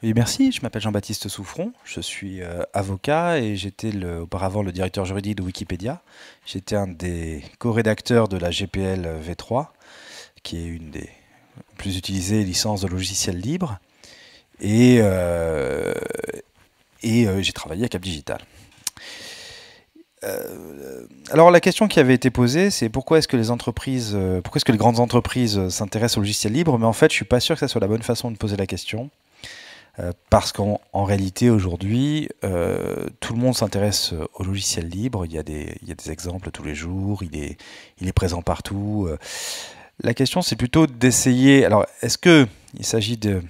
Oui, merci. Je m'appelle Jean-Baptiste Souffron. Je suis avocat et j'étais auparavant le directeur juridique de Wikipédia. J'étais un des co-rédacteurs de la GPL V3, qui est une des plus utilisées licences de logiciels libres. Et, euh, j'ai travaillé à Cap Digital. Alors la question qui avait été posée, c'est pourquoi est-ce que pourquoi est-ce que les grandes entreprises s'intéressent au logiciel libre? Mais en fait, je suis pas sûr que ça soit la bonne façon de poser la question. Parce qu'en réalité, aujourd'hui, tout le monde s'intéresse au logiciel libre. Il y a des exemples tous les jours, il est présent partout. La question, c'est plutôt d'essayer. Alors, est-ce qu'il s'agit de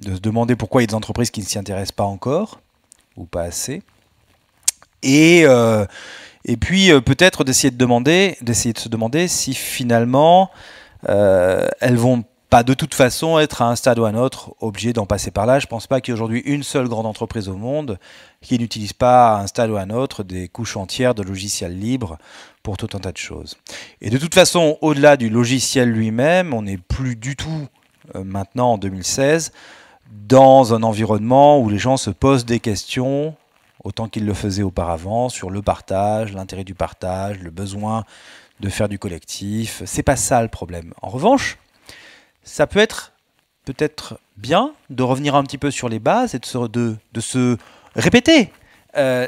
se demander pourquoi il y a des entreprises qui ne s'y intéressent pas encore, ou pas assez? Et, euh, et puis, peut-être d'essayer de se demander si finalement, elles vont pas de toute façon être à un stade ou à un autre obligé d'en passer par là. Je ne pense pas qu'il y ait aujourd'hui une seule grande entreprise au monde qui n'utilise pas à un stade ou à un autre des couches entières de logiciels libres pour tout un tas de choses. Et de toute façon, au-delà du logiciel lui-même, on n'est plus du tout maintenant en 2016 dans un environnement où les gens se posent des questions autant qu'ils le faisaient auparavant sur le partage, l'intérêt du partage, le besoin de faire du collectif. C'est pas ça le problème. En revanche, ça peut-être bien de revenir un petit peu sur les bases et de se répéter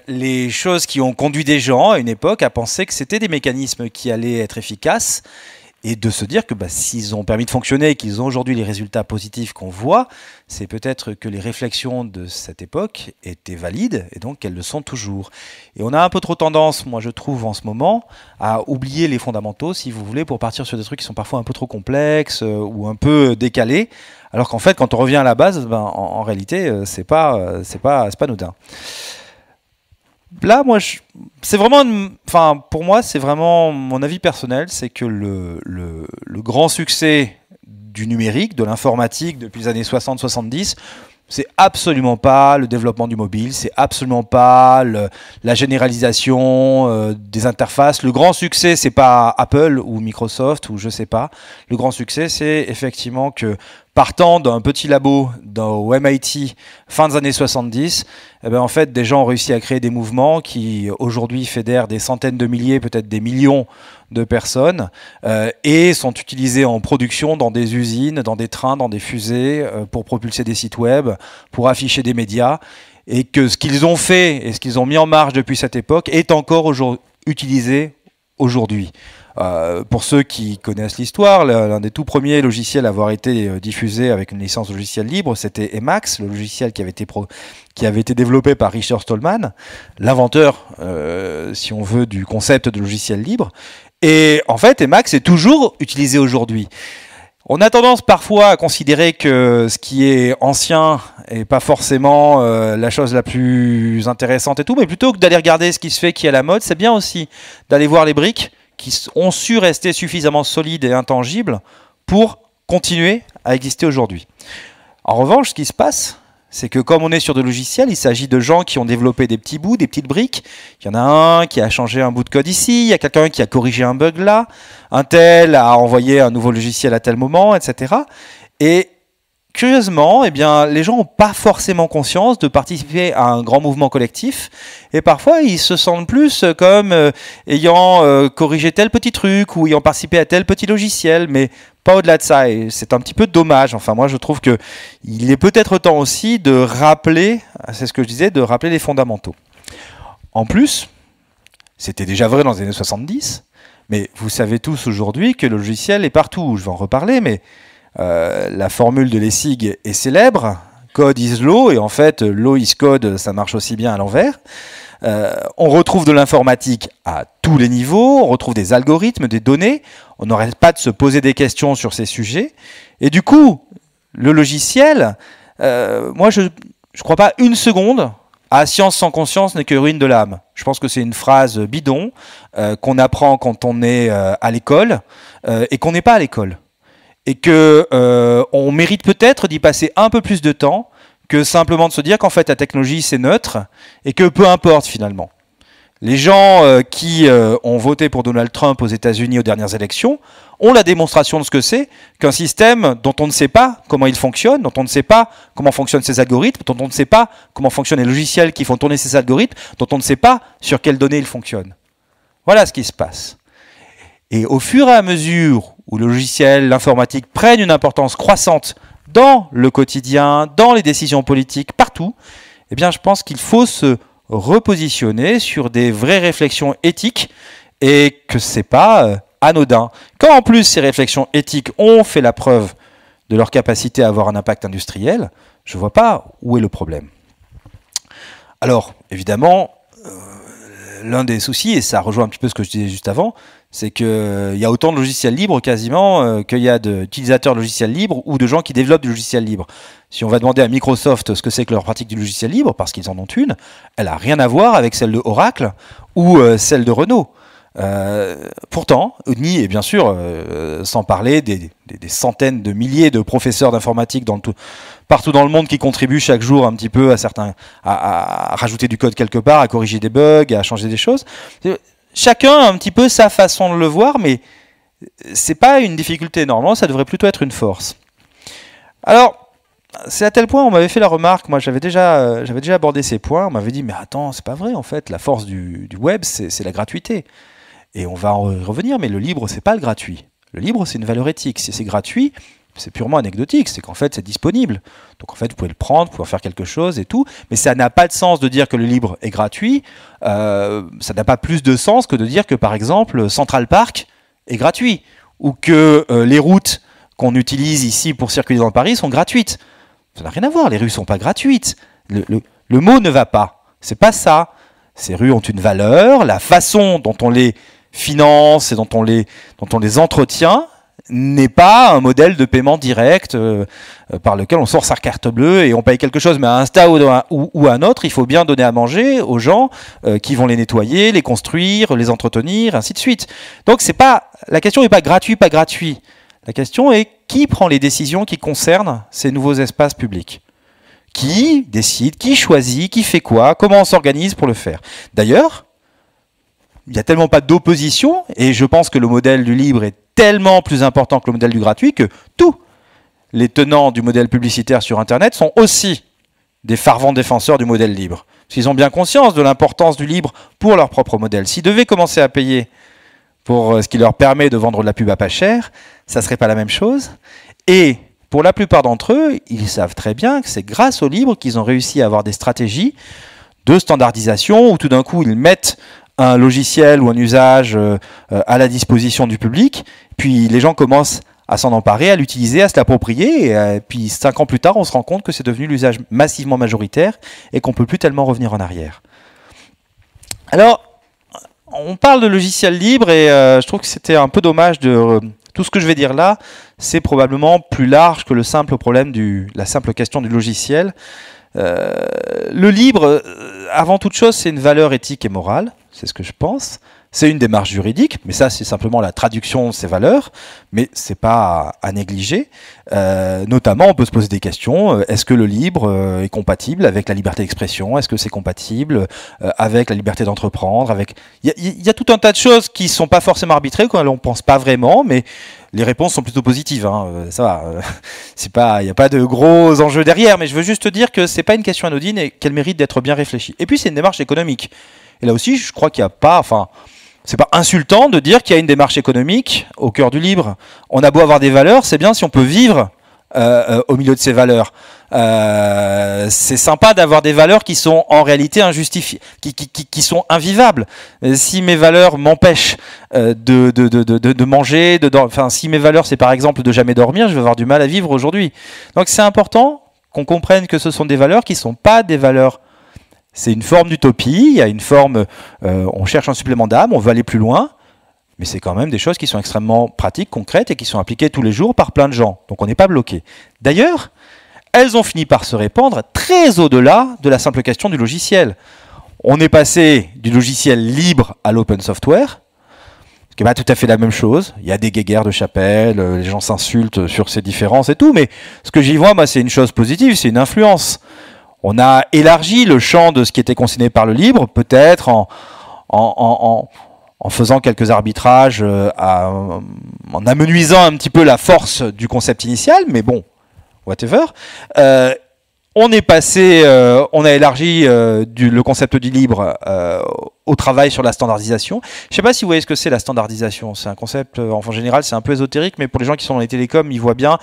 les choses qui ont conduit des gens à une époque à penser que c'était des mécanismes qui allaient être efficaces et de se dire que s'ils ont permis de fonctionner et qu'ils ont aujourd'hui les résultats positifs qu'on voit, c'est peut-être que les réflexions de cette époque étaient valides et donc qu'elles le sont toujours. Et on a un peu trop tendance, moi je trouve en ce moment, à oublier les fondamentaux, si vous voulez, pour partir sur des trucs qui sont parfois un peu trop complexes ou un peu décalés, alors qu'en fait, quand on revient à la base, en réalité, c'est pas anodin. Là, c'est vraiment, enfin, pour moi, c'est vraiment mon avis personnel, c'est que le grand succès du numérique, de l'informatique depuis les années 60-70, c'est absolument pas le développement du mobile, c'est absolument pas la généralisation des interfaces. Le grand succès, c'est pas Apple ou Microsoft ou je sais pas. Le grand succès, c'est effectivement que partant d'un petit labo au MIT fin des années 70, en fait, des gens ont réussi à créer des mouvements qui aujourd'hui fédèrent des centaines de milliers, peut-être des millions de personnes et sont utilisés en production dans des usines, dans des trains, dans des fusées pour propulser des sites web, pour afficher des médias et que ce qu'ils ont fait et ce qu'ils ont mis en marche depuis cette époque est encore utilisé aujourd'hui. Pour ceux qui connaissent l'histoire, l'un des tout premiers logiciels à avoir été diffusé avec une licence logicielle libre, c'était Emacs, le logiciel qui avait été développé par Richard Stallman, l'inventeur, si on veut, du concept de logiciel libre. Et en fait, Emacs est toujours utilisé aujourd'hui. On a tendance parfois à considérer que ce qui est ancien est pas forcément la chose la plus intéressante et tout, mais plutôt que d'aller regarder ce qui se fait, qui est à la mode, c'est bien aussi d'aller voir les briques qui ont su rester suffisamment solides et intangibles pour continuer à exister aujourd'hui. En revanche, ce qui se passe, c'est que comme on est sur des logiciels, il s'agit de gens qui ont développé des petits bouts, des petites briques. Il y en a un qui a changé un bout de code ici, il y a quelqu'un qui a corrigé un bug là, un tel a envoyé un nouveau logiciel à tel moment, etc. Et curieusement, les gens n'ont pas forcément conscience de participer à un grand mouvement collectif et parfois ils se sentent plus comme ayant corrigé tel petit truc ou ayant participé à tel petit logiciel, mais pas au-delà de ça. Et c'est un petit peu dommage. Enfin, moi, je trouve que il est peut-être temps aussi de rappeler, c'est ce que je disais, de rappeler les fondamentaux. En plus, c'était déjà vrai dans les années 70, mais vous savez tous aujourd'hui que le logiciel est partout. Je vais en reparler, mais la formule de Lessig est célèbre, code is law, et en fait, law is code, ça marche aussi bien à l'envers. On retrouve de l'informatique à tous les niveaux, on retrouve des algorithmes, des données, on n'arrête pas de se poser des questions sur ces sujets, et du coup, le logiciel, moi je ne crois pas une seconde à science sans conscience n'est que ruine de l'âme. Je pense que c'est une phrase bidon qu'on apprend quand on est à l'école et qu'on n'est pas à l'école. Et que on mérite peut-être d'y passer un peu plus de temps que simplement de se dire qu'en fait la technologie c'est neutre et que peu importe finalement. Les gens qui ont voté pour Donald Trump aux États-Unis aux dernières élections ont la démonstration de ce que c'est qu'un système dont on ne sait pas comment il fonctionne, dont on ne sait pas comment fonctionnent ses algorithmes, dont on ne sait pas comment fonctionnent les logiciels qui font tourner ces algorithmes, dont on ne sait pas sur quelles données ils fonctionnent. Voilà ce qui se passe. Et au fur et à mesure où le logiciel, l'informatique prennent une importance croissante dans le quotidien, dans les décisions politiques, partout, eh bien je pense qu'il faut se repositionner sur des vraies réflexions éthiques et que c'est pas anodin. Quand en plus ces réflexions éthiques ont fait la preuve de leur capacité à avoir un impact industriel, je ne vois pas où est le problème. Alors, évidemment, l'un des soucis, et ça rejoint un petit peu ce que je disais juste avant, c'est qu'il y a autant de logiciels libres quasiment qu'il y a d'utilisateurs de logiciels libres ou de gens qui développent du logiciel libre. Si on va demander à Microsoft ce que c'est que leur pratique du logiciel libre, parce qu'ils en ont une, elle n'a rien à voir avec celle de Oracle ou celle de Renault. Pourtant, ni, et bien sûr, sans parler des centaines de milliers de professeurs d'informatique partout dans le monde qui contribuent chaque jour un petit peu à rajouter du code quelque part, à corriger des bugs, à changer des choses. Chacun a un petit peu sa façon de le voir, mais c'est pas une difficulté. Normalement, ça devrait plutôt être une force. Alors, c'est à tel point, on m'avait fait la remarque, moi j'avais déjà abordé ces points, on m'avait dit, mais attends, c'est pas vrai en fait, la force du web, c'est la gratuité. Et on va en revenir, mais le libre, c'est pas le gratuit. Le libre, c'est une valeur éthique. Si c'est gratuit, c'est purement anecdotique, c'est qu'en fait, c'est disponible. Donc en fait, vous pouvez le prendre, vous pouvez en faire quelque chose et tout, mais ça n'a pas de sens de dire que le libre est gratuit, ça n'a pas plus de sens que de dire que, par exemple, Central Park est gratuit, ou que les routes qu'on utilise ici pour circuler dans Paris sont gratuites. Ça n'a rien à voir, les rues ne sont pas gratuites. Le mot ne va pas, c'est pas ça. Ces rues ont une valeur, la façon dont on les finance et dont on les entretient n'est pas un modèle de paiement direct par lequel on sort sa carte bleue et on paye quelque chose. Mais à un stade ou à un autre, il faut bien donner à manger aux gens qui vont les nettoyer, les construire, les entretenir, ainsi de suite. Donc la question n'est pas gratuit, pas gratuit. La question est qui prend les décisions qui concernent ces nouveaux espaces publics ? Qui décide, qui choisit, qui fait quoi, comment on s'organise pour le faire. D'ailleurs, il n'y a tellement pas d'opposition, et je pense que le modèle du libre est tellement plus important que le modèle du gratuit, que tous les tenants du modèle publicitaire sur Internet sont aussi des fervents défenseurs du modèle libre. Parce qu'ils ont bien conscience de l'importance du libre pour leur propre modèle. S'ils devaient commencer à payer pour ce qui leur permet de vendre de la pub à pas cher, ça ne serait pas la même chose. Et pour la plupart d'entre eux, ils savent très bien que c'est grâce au libre qu'ils ont réussi à avoir des stratégies de standardisation où tout d'un coup ils mettent un logiciel ou un usage à la disposition du public, puis les gens commencent à s'en emparer, à l'utiliser, à se l'approprier, et puis 5 ans plus tard, on se rend compte que c'est devenu l'usage massivement majoritaire et qu'on ne peut plus tellement revenir en arrière. Alors, on parle de logiciel libre et je trouve que c'était un peu dommage de... tout ce que je vais dire là, c'est probablement plus large que le simple problème la simple question du logiciel. Le libre, avant toute chose, c'est une valeur éthique et morale, c'est ce que je pense. C'est une démarche juridique, mais ça, c'est simplement la traduction de ces valeurs, mais c'est pas à négliger. Notamment, on peut se poser des questions. Est-ce que le libre est compatible avec la liberté d'expression? Est-ce que c'est compatible avec la liberté d'entreprendre? Il y a tout un tas de choses qui sont pas forcément arbitrées, qu'on ne pense pas vraiment, mais les réponses sont plutôt positives. Hein. Ça va. Il n'y a pas de gros enjeux derrière, mais je veux juste te dire que c'est pas une question anodine et qu'elle mérite d'être bien réfléchie. Et puis, c'est une démarche économique. Et là aussi, je crois qu'il n'y a pas... c'est pas insultant de dire qu'il y a une démarche économique au cœur du libre. On a beau avoir des valeurs, c'est bien si on peut vivre au milieu de ces valeurs. C'est sympa d'avoir des valeurs qui sont en réalité injustifiées, qui sont invivables. Si mes valeurs m'empêchent de manger, si mes valeurs c'est par exemple de jamais dormir, je vais avoir du mal à vivre aujourd'hui. Donc c'est important qu'on comprenne que ce sont des valeurs qui ne sont pas des valeurs. C'est une forme d'utopie, il y a une forme, on cherche un supplément d'âme, on veut aller plus loin, mais c'est quand même des choses qui sont extrêmement pratiques, concrètes et qui sont appliquées tous les jours par plein de gens. Donc on n'est pas bloqué. D'ailleurs, elles ont fini par se répandre très au-delà de la simple question du logiciel. On est passé du logiciel libre à l'open software, ce qui n'est pas tout à fait la même chose. Il y a des guéguerres de chapelle, les gens s'insultent sur ces différences et tout, mais ce que j'y vois, moi, c'est une chose positive, c'est une influence. On a élargi le champ de ce qui était consigné par le libre, peut-être en faisant quelques arbitrages, en amenuisant un petit peu la force du concept initial, mais bon, whatever. On est passé, on a élargi le concept du libre au travail sur la standardisation. Je ne sais pas si vous voyez ce que c'est la standardisation. C'est un concept, en général, c'est un peu ésotérique, mais pour les gens qui sont dans les télécoms, ils voient bien,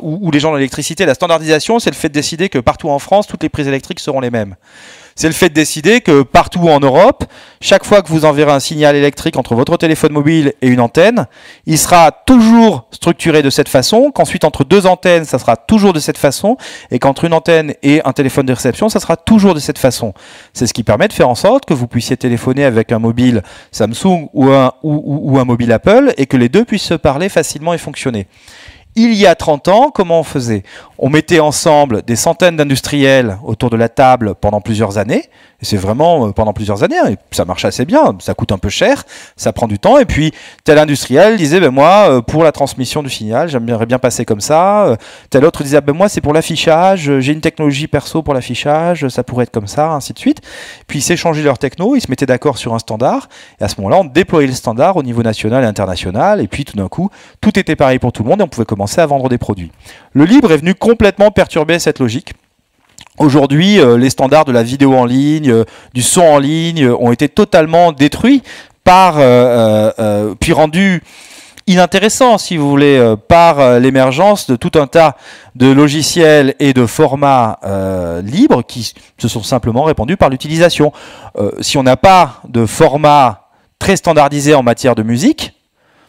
ou les gens dans l'électricité, la standardisation, c'est le fait de décider que partout en France, toutes les prises électriques seront les mêmes. C'est le fait de décider que partout en Europe, chaque fois que vous enverrez un signal électrique entre votre téléphone mobile et une antenne, il sera toujours structuré de cette façon, qu'ensuite entre deux antennes, ça sera toujours de cette façon, et qu'entre une antenne et un téléphone de réception, ça sera toujours de cette façon. C'est ce qui permet de faire en sorte que vous puissiez téléphoner avec un mobile Samsung ou un mobile Apple, et que les deux puissent se parler facilement et fonctionner. Il y a 30 ans, comment on faisait? On mettait ensemble des centaines d'industriels autour de la table pendant plusieurs années. Et c'est vraiment pendant plusieurs années. Et ça marche assez bien. Ça coûte un peu cher. Ça prend du temps. Et puis, tel industriel disait, ben moi, pour la transmission du signal, j'aimerais bien passer comme ça. Tel autre disait, ben moi, c'est pour l'affichage. J'ai une technologie perso pour l'affichage. Ça pourrait être comme ça, ainsi de suite. Puis, ils s'échangeaient leurs technos. Ils se mettaient d'accord sur un standard. Et à ce moment-là, on déployait le standard au niveau national et international. Et puis, tout d'un coup, tout était pareil pour tout le monde. Et on pouvait commencer à vendre des produits. Le libre est venu complètement perturber cette logique. Aujourd'hui, les standards de la vidéo en ligne, du son en ligne, ont été totalement détruits puis rendus inintéressants, si vous voulez, par l'émergence de tout un tas de logiciels et de formats libres qui se sont simplement répandus par l'utilisation. Si on n'a pas de format très standardisé en matière de musique,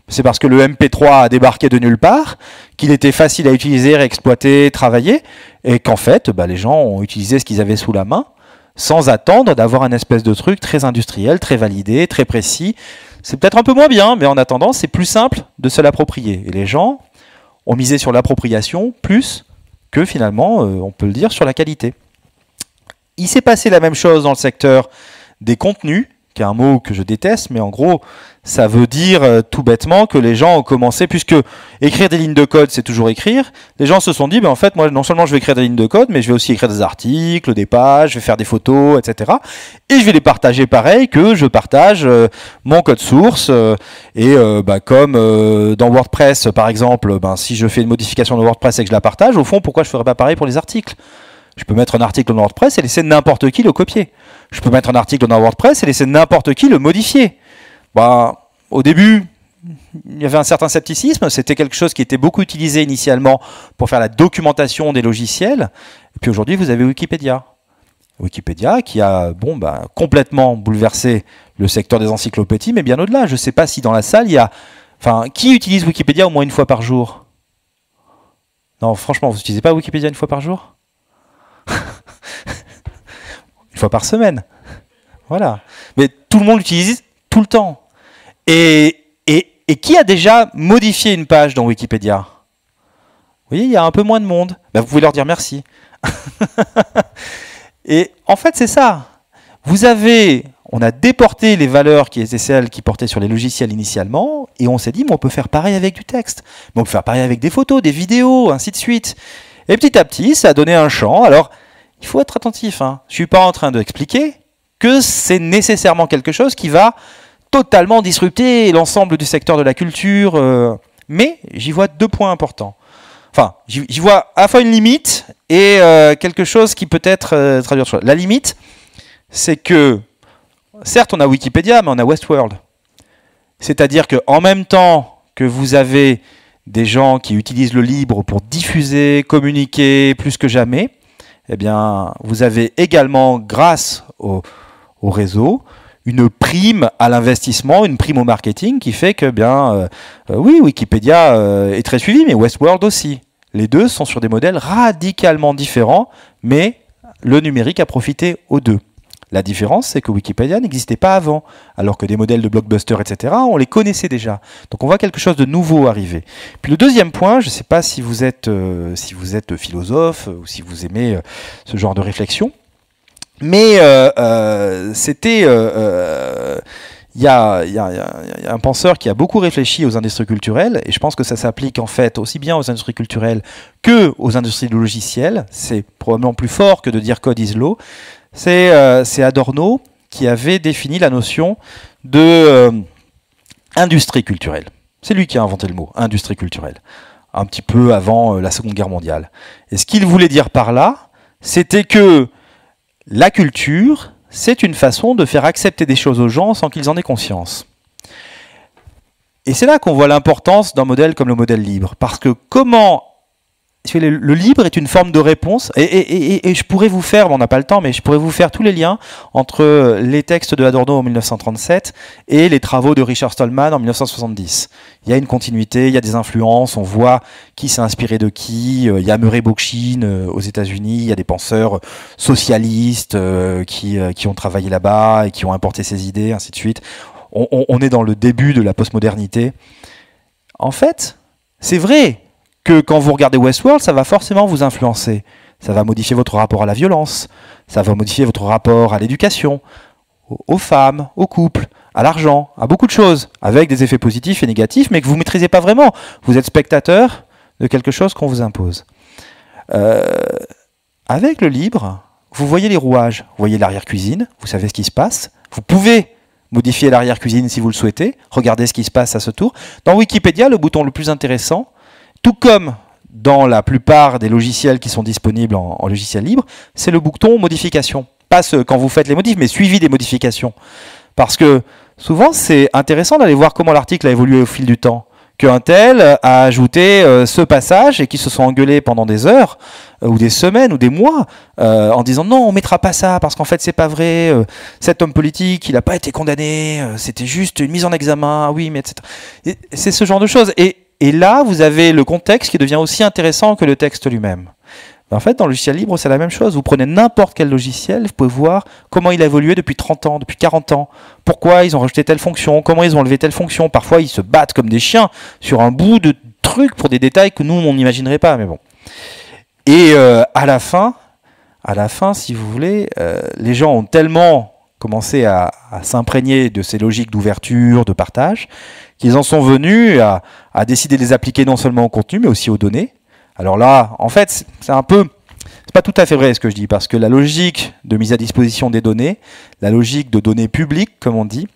c'est parce que le MP3 a débarqué de nulle part, qu'il était facile à utiliser, réexploiter, travailler, et qu'en fait, les gens ont utilisé ce qu'ils avaient sous la main, sans attendre d'avoir un espèce de truc très industriel, très validé, très précis. C'est peut-être un peu moins bien, mais en attendant, c'est plus simple de se l'approprier. Et les gens ont misé sur l'appropriation plus que finalement, on peut le dire, sur la qualité. Il s'est passé la même chose dans le secteur des contenus, qui est un mot que je déteste, mais en gros, ça veut dire tout bêtement que les gens ont commencé, puisque écrire des lignes de code, c'est toujours écrire, les gens se sont dit, en fait, moi, non seulement je vais écrire des lignes de code, mais je vais aussi écrire des articles, des pages, je vais faire des photos, etc. Et je vais les partager pareil que je partage mon code source. Comme dans WordPress, par exemple, si je fais une modification de WordPress et que je la partage, au fond, pourquoi je ne ferais pas pareil pour les articles ? Je peux mettre un article dans WordPress et laisser n'importe qui le copier. Je peux mettre un article dans WordPress et laisser n'importe qui le modifier. Au début, il y avait un certain scepticisme. C'était quelque chose qui était beaucoup utilisé initialement pour faire la documentation des logiciels. Et puis aujourd'hui, vous avez Wikipédia. Wikipédia qui a complètement bouleversé le secteur des encyclopédies, mais bien au-delà. Je ne sais pas si dans la salle, il y a... qui utilise Wikipédia au moins une fois par jour? Non, franchement, vous n'utilisez pas Wikipédia une fois par jour? Une fois par semaine. Voilà. Mais tout le monde l'utilise tout le temps. Et qui a déjà modifié une page dans Wikipédia? Vous voyez, il y a un peu moins de monde. Vous pouvez leur dire merci. Et en fait, c'est ça. On a déporté les valeurs qui étaient celles qui portaient sur les logiciels initialement, et on s'est dit, on peut faire pareil avec du texte. Mais on peut faire pareil avec des photos, des vidéos, ainsi de suite. Et petit à petit, ça a donné un champ. Alors, il faut être attentif. Je ne suis pas en train d'expliquer que c'est nécessairement quelque chose qui va totalement disrupter l'ensemble du secteur de la culture. Mais j'y vois deux points importants. J'y vois à la fois une limite et quelque chose qui peut être traduit. La limite, c'est que, certes, on a Wikipédia, mais on a Westworld. C'est-à-dire qu'en même temps que vous avez des gens qui utilisent le libre pour diffuser, communiquer plus que jamais, eh bien, vous avez également, grâce au réseau, une prime à l'investissement, une prime au marketing qui fait que, oui, Wikipédia est très suivi, mais Westworld aussi. Les deux sont sur des modèles radicalement différents, mais le numérique a profité aux deux. La différence, c'est que Wikipédia n'existait pas avant, alors que des modèles de blockbuster, etc., on les connaissait déjà. Donc on voit quelque chose de nouveau arriver. Puis le deuxième point, je ne sais pas si vous êtes philosophe ou si vous aimez ce genre de réflexion, mais il y a un penseur qui a beaucoup réfléchi aux industries culturelles, et je pense que ça s'applique en fait aussi bien aux industries culturelles que aux industries du logiciel. C'est probablement plus fort que de dire code is law. C'est Adorno qui avait défini la notion de industrie culturelle. C'est lui qui a inventé le mot, industrie culturelle, un petit peu avant la Seconde Guerre mondiale. Et ce qu'il voulait dire par là, c'était que la culture, c'est une façon de faire accepter des choses aux gens sans qu'ils en aient conscience. Et c'est là qu'on voit l'importance d'un modèle comme le modèle libre. Parce que comment... Le libre est une forme de réponse, et je pourrais vous faire, bon, on n'a pas le temps, mais je pourrais vous faire tous les liens entre les textes de Adorno en 1937 et les travaux de Richard Stallman en 1970. Il y a une continuité, il y a des influences, on voit qui s'est inspiré de qui. Il y a Murray Bookchin aux États-Unis, il y a des penseurs socialistes qui ont travaillé là-bas et qui ont importé ces idées, ainsi de suite. On est dans le début de la postmodernité. En fait, c'est vrai que quand vous regardez Westworld, ça va forcément vous influencer. Ça va modifier votre rapport à la violence, ça va modifier votre rapport à l'éducation, aux femmes, aux couples, à l'argent, à beaucoup de choses, avec des effets positifs et négatifs, mais que vous ne maîtrisez pas vraiment. Vous êtes spectateur de quelque chose qu'on vous impose. Avec le libre, vous voyez les rouages, vous voyez l'arrière-cuisine, vous savez ce qui se passe, vous pouvez modifier l'arrière-cuisine si vous le souhaitez, regardez ce qui se passe à ce tour. Dans Wikipédia, le bouton le plus intéressant, tout comme dans la plupart des logiciels qui sont disponibles en logiciel libre, c'est le bouton modification. Pas quand vous faites les modifs, mais suivi des modifications. Parce que souvent, c'est intéressant d'aller voir comment l'article a évolué au fil du temps. Qu'un tel a ajouté ce passage et qui se sont engueulés pendant des heures, ou des semaines, ou des mois, en disant non, on mettra pas ça, parce qu'en fait, c'est pas vrai, cet homme politique, il n'a pas été condamné, c'était juste une mise en examen, oui, mais etc. C'est ce genre de choses. Et là, vous avez le contexte qui devient aussi intéressant que le texte lui-même. En fait, dans le logiciel libre, c'est la même chose. Vous prenez n'importe quel logiciel, vous pouvez voir comment il a évolué depuis 30 ans, depuis 40 ans. Pourquoi ils ont rajouté telle fonction, comment ils ont enlevé telle fonction. Parfois, ils se battent comme des chiens sur un bout de truc pour des détails que nous, on n'imaginerait pas. Mais bon. Et à la fin, si vous voulez, les gens ont tellement commencé à s'imprégner de ces logiques d'ouverture, de partage, qu'ils en sont venus à décider de les appliquer non seulement au contenu, mais aussi aux données. Alors là, en fait, c'est pas tout à fait vrai ce que je dis, parce que la logique de mise à disposition des données, la logique de données publiques, comme on dit,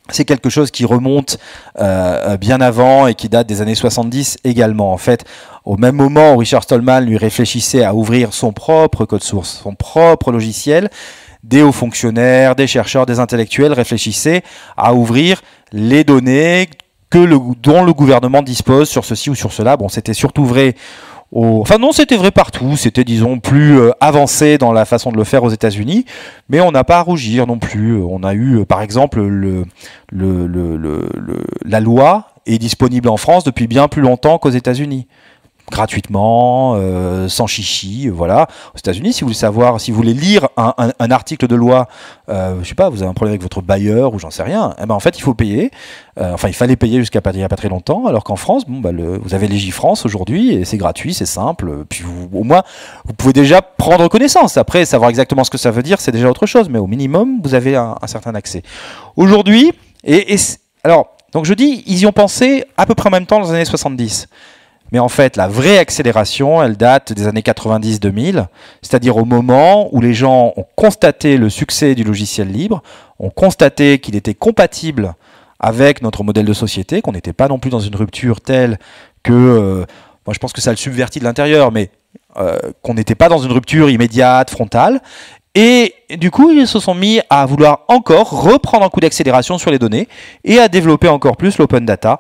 c'est quelque chose qui remonte bien avant et qui date des années 70 également. En fait, au même moment où Richard Stallman lui réfléchissait à ouvrir son propre code source, son propre logiciel, des hauts fonctionnaires, des chercheurs, des intellectuels réfléchissaient à ouvrir les données dont le gouvernement dispose sur ceci ou sur cela. Bon, c'était surtout vrai enfin non, c'était vrai partout, c'était disons plus avancé dans la façon de le faire aux États-Unis, mais on n'a pas à rougir non plus. On a eu par exemple la loi est disponible en France depuis bien plus longtemps qu'aux États-Unis. Gratuitement, sans chichi, voilà. Aux États-Unis, si vous voulez savoir, si vous voulez lire un article de loi, je sais pas, vous avez un problème avec votre bailleur ou j'en sais rien, eh ben en fait il faut payer. Enfin, il fallait payer jusqu'à il y a pas très longtemps, alors qu'en France, bon, vous avez Légifrance aujourd'hui et c'est gratuit, c'est simple. Puis au moins, vous pouvez déjà prendre connaissance. Après, savoir exactement ce que ça veut dire, c'est déjà autre chose, mais au minimum, vous avez un certain accès. Aujourd'hui, alors, donc je dis, ils y ont pensé à peu près en même temps dans les années 70. Mais en fait, la vraie accélération, elle date des années 90-2000, c'est-à-dire au moment où les gens ont constaté le succès du logiciel libre, ont constaté qu'il était compatible avec notre modèle de société, qu'on n'était pas non plus dans une rupture telle que, moi je pense que ça le subvertit de l'intérieur, mais qu'on n'était pas dans une rupture immédiate, frontale. Et du coup, ils se sont mis à vouloir encore reprendre un coup d'accélération sur les données et à développer encore plus l'open data.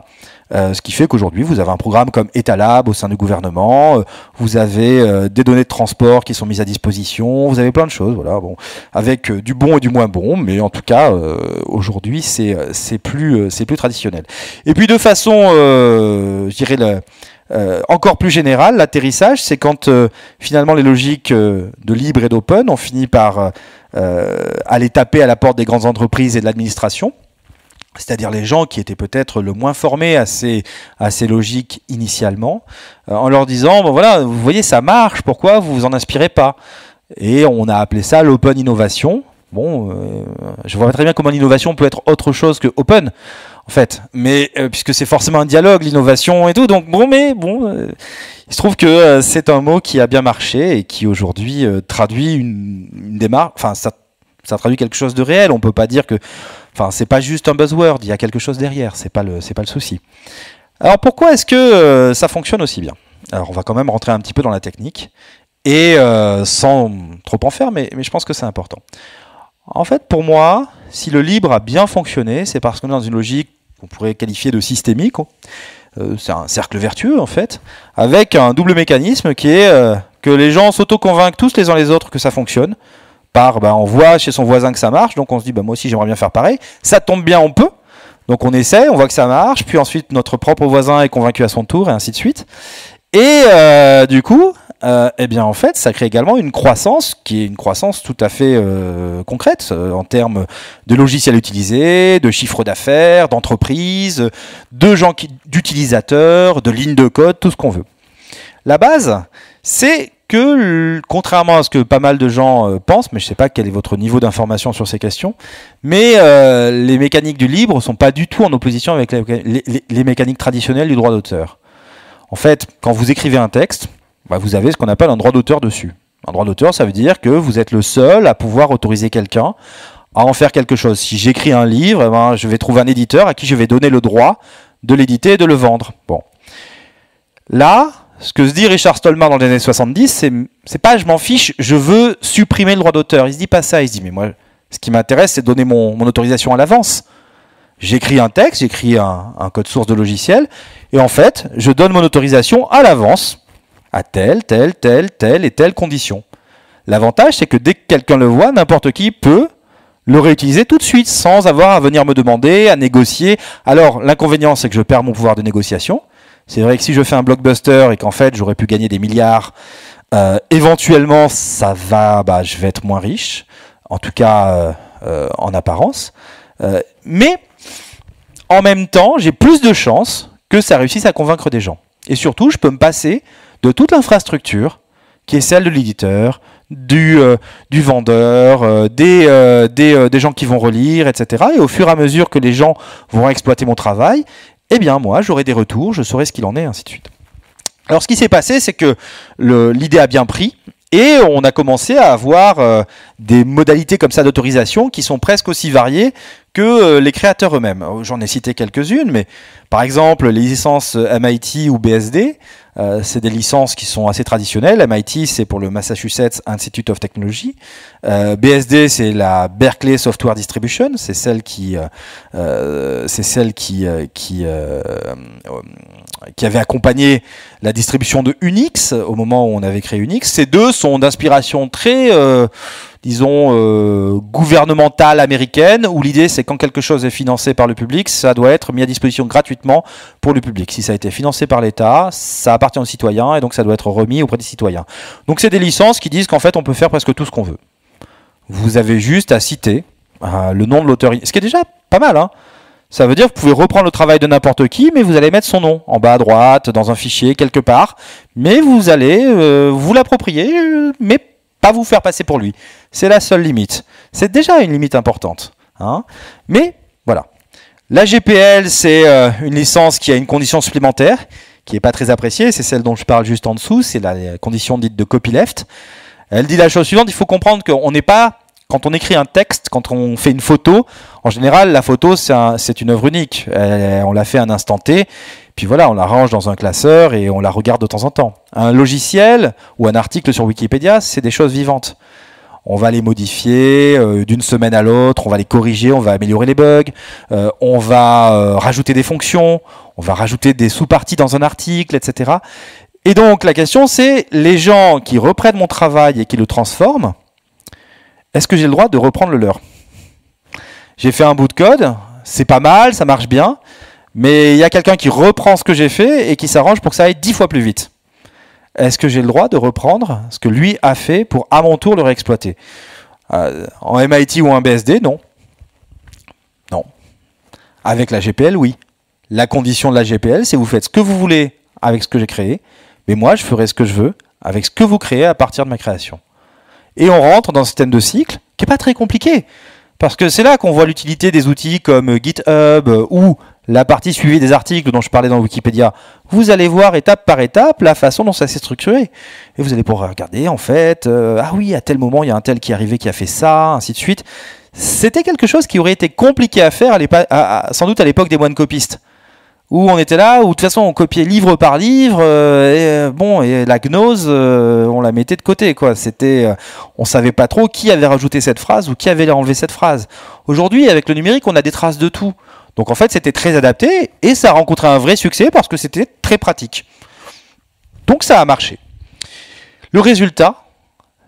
Ce qui fait qu'aujourd'hui, vous avez un programme comme Etalab au sein du gouvernement, vous avez des données de transport qui sont mises à disposition, vous avez plein de choses, voilà, bon, avec du bon et du moins bon, mais en tout cas, aujourd'hui, c'est plus traditionnel. Et puis de façon, je dirais, encore plus générale, l'atterrissage, c'est quand finalement les logiques de libre et d'open ont fini par aller taper à la porte des grandes entreprises et de l'administration. C'est-à-dire les gens qui étaient peut-être le moins formés à ces logiques initialement, en leur disant, bon voilà, vous voyez, ça marche, pourquoi vous vous en inspirez pas? Et on a appelé ça l'open innovation. Bon, je vois pas très bien comment l'innovation peut être autre chose que open, en fait. Mais puisque c'est forcément un dialogue, l'innovation et tout, donc bon, il se trouve que c'est un mot qui a bien marché et qui aujourd'hui traduit une démarche, enfin ça ça traduit quelque chose de réel. On peut pas dire que, enfin, c'est pas juste un buzzword. Il y a quelque chose derrière. C'est pas le souci. Alors pourquoi est-ce que ça fonctionne aussi bien? Alors on va quand même rentrer un petit peu dans la technique et sans trop en faire, mais je pense que c'est important. En fait, pour moi, si le libre a bien fonctionné, c'est parce qu'on est dans une logique qu'on pourrait qualifier de systémique. C'est un cercle vertueux en fait, avec un double mécanisme qui est que les gens s'auto-convainquent tous les uns les autres que ça fonctionne. On voit chez son voisin que ça marche, donc on se dit moi aussi j'aimerais bien faire pareil. Ça tombe bien, on peut. Donc on essaie, on voit que ça marche, puis ensuite notre propre voisin est convaincu à son tour, et ainsi de suite. Et du coup, eh bien en fait, ça crée également une croissance qui est une croissance tout à fait concrète en termes de logiciels utilisés, de chiffre d'affaires, d'entreprises, de gens d'utilisateurs, de lignes de code, tout ce qu'on veut. La base, c'est que, contrairement à ce que pas mal de gens pensent, mais je ne sais pas quel est votre niveau d'information sur ces questions, mais les mécaniques du libre ne sont pas du tout en opposition avec les mécaniques traditionnelles du droit d'auteur. En fait, quand vous écrivez un texte, vous avez ce qu'on appelle un droit d'auteur dessus. Un droit d'auteur, ça veut dire que vous êtes le seul à pouvoir autoriser quelqu'un à en faire quelque chose. Si j'écris un livre, je vais trouver un éditeur à qui je vais donner le droit de l'éditer et de le vendre. Bon. Là, ce que se dit Richard Stallman dans les années 70, c'est pas je m'en fiche, je veux supprimer le droit d'auteur. Il se dit pas ça, il se dit mais moi, ce qui m'intéresse, c'est de donner mon autorisation à l'avance. J'écris un texte, j'écris un code source de logiciel, et en fait, je donne mon autorisation à l'avance, à telle et telle condition. L'avantage, c'est que dès que quelqu'un le voit, n'importe qui peut le réutiliser tout de suite, sans avoir à venir me demander, à négocier. Alors, l'inconvénient, c'est que je perds mon pouvoir de négociation. C'est vrai que si je fais un blockbuster et qu'en fait, j'aurais pu gagner des milliards, éventuellement, je vais être moins riche, en tout cas en apparence. Mais en même temps, j'ai plus de chances que ça réussisse à convaincre des gens. Et surtout, je peux me passer de toute l'infrastructure qui est celle de l'éditeur, du vendeur, des gens qui vont relire, etc. Et au fur et à mesure que les gens vont exploiter mon travail, eh bien moi, j'aurai des retours, je saurai ce qu'il en est, ainsi de suite. Alors ce qui s'est passé, c'est que l'idée a bien pris, et on a commencé à avoir des modalités comme ça d'autorisation qui sont presque aussi variées que les créateurs eux-mêmes. J'en ai cité quelques-unes, mais par exemple, les licences MIT ou BSD, c'est des licences qui sont assez traditionnelles. MIT, c'est pour le Massachusetts Institute of Technology. BSD, c'est la Berkeley Software Distribution. C'est celle qui avait accompagné la distribution de Unix au moment où on avait créé Unix. Ces deux sont d'inspiration très, gouvernementale américaine, où l'idée c'est quand quelque chose est financé par le public, ça doit être mis à disposition gratuitement pour le public. Si ça a été financé par l'État, ça appartient aux citoyens et donc ça doit être remis auprès des citoyens. Donc c'est des licences qui disent qu'en fait on peut faire presque tout ce qu'on veut. Vous avez juste à citer le nom de l'auteur, ce qui est déjà pas mal, hein. Ça veut dire que vous pouvez reprendre le travail de n'importe qui, mais vous allez mettre son nom en bas à droite, dans un fichier, quelque part. Mais vous allez vous l'approprier, mais pas vous faire passer pour lui. C'est la seule limite. C'est déjà une limite importante, hein. Mais voilà. La GPL, c'est une licence qui a une condition supplémentaire, qui n'est pas très appréciée. C'est celle dont je parle juste en dessous. C'est la condition dite de copyleft. Elle dit la chose suivante. Il faut comprendre qu'on n'est pas... Quand on écrit un texte, quand on fait une photo, en général, la photo, c'est une œuvre unique. On la fait à un instant T, puis voilà, on la range dans un classeur et on la regarde de temps en temps. Un logiciel ou un article sur Wikipédia, c'est des choses vivantes. On va les modifier d'une semaine à l'autre, on va les corriger, on va améliorer les bugs, on va rajouter des fonctions, on va rajouter des sous-parties dans un article, etc. Et donc, la question, c'est les gens qui reprennent mon travail et qui le transforment, est-ce que j'ai le droit de reprendre le leur? J'ai fait un bout de code, c'est pas mal, ça marche bien, mais il y a quelqu'un qui reprend ce que j'ai fait et qui s'arrange pour que ça aille 10 fois plus vite. Est-ce que j'ai le droit de reprendre ce que lui a fait pour à mon tour le réexploiter? En MIT ou en BSD, non. Non. Avec la GPL, oui. La condition de la GPL, c'est vous faites ce que vous voulez avec ce que j'ai créé, mais moi, je ferai ce que je veux avec ce que vous créez à partir de ma création. Et on rentre dans un système de cycle qui n'est pas très compliqué. Parce que c'est là qu'on voit l'utilité des outils comme GitHub ou la partie suivie des articles dont je parlais dans Wikipédia, vous allez voir étape par étape la façon dont ça s'est structuré. Et vous allez pouvoir regarder, en fait, ah oui, à tel moment, il y a un tel qui est arrivé qui a fait ça, ainsi de suite. C'était quelque chose qui aurait été compliqué à faire sans doute à l'époque des moines copistes. Où on était là, où de toute façon on copiait livre par livre, et la gnose, on la mettait de côté, quoi. On savait pas trop qui avait rajouté cette phrase ou qui avait enlevé cette phrase. Aujourd'hui, avec le numérique, on a des traces de tout. Donc en fait, c'était très adapté et ça a rencontré un vrai succès parce que c'était très pratique. Donc ça a marché. Le résultat,